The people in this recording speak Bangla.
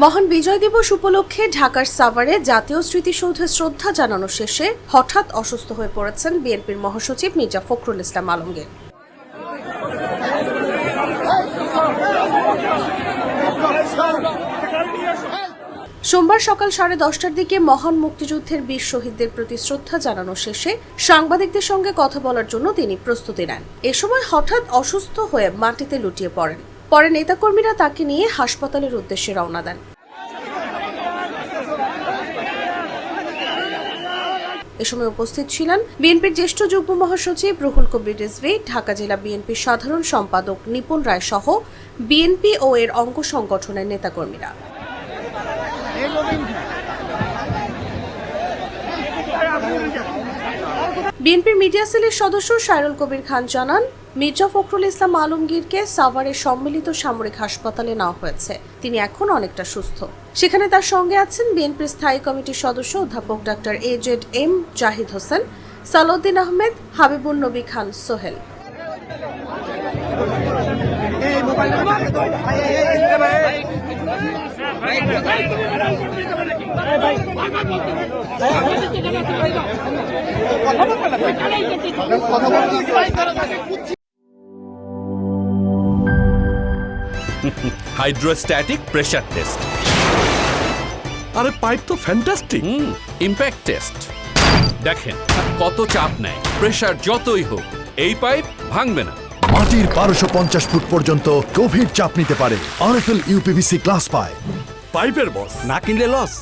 মহান বিজয় দিবস উপলক্ষে ঢাকার সাভারে জাতীয় স্মৃতিসৌধে শ্রদ্ধা জানানো শেষে হঠাৎ অসুস্থ হয়ে পড়েছেন বিএনপির মহাসচিব মির্জা ফখরুল ইসলাম আলমগীর। সোমবার সকাল 10:30টার দিকে মহান মুক্তিযুদ্ধের বীর শহীদদের প্রতি শ্রদ্ধা জানানো শেষে সাংবাদিকদের সঙ্গে কথা বলার জন্য তিনি প্রস্তুতি নেন। এ সময় হঠাৎ অসুস্থ হয়ে মাটিতে লুটিয়ে পড়েন। পরে নেতাকর্মীরা তাকে নিয়ে হাসপাতালের উদ্দেশ্যে রওনা দেন। এ সময় উপস্থিত ছিলেন বিএনপির জ্যেষ্ঠ যুগ্ম মহাসচিব রুহুল কবির রিজভী, ঢাকা জেলা বিএনপির সাধারণ সম্পাদক নিপুণ রায় সহ বিএনপি ও এর অঙ্গ সংগঠনের নেতাকর্মীরা। বিএনপির মিডিয়া সেলের সদস্য সাইরুল কবির খান জানান, মির্জা ফখরুল ইসলাম আলমগীরকে সাভারের সম্মিলিত সামরিক হাসপাতালে নেওয়া হয়েছে। তিনি এখন অনেকটা সুস্থ। সেখানে তার সঙ্গে আছেন বিএনপির স্থায়ী কমিটির সদস্য অধ্যাপক doctor AZ-M Zahid Hossain, Salauddin Ahmed, Habibun Nabi Khan Sohel. Hydrostatic pressure test. আরে পাইপ তো ফ্যান্টাস্টিক। Impact test. দেখেন কত চাপ নেয়, প্রেসার যতই হোক এই পাইপ ভাঙবে না। মাটির 1250 ফুট পর্যন্ত গভীর চাপ নিতে পারে RFL UPVC গ্লাস পাইপ। পাইপের বস, না কিনলে লস।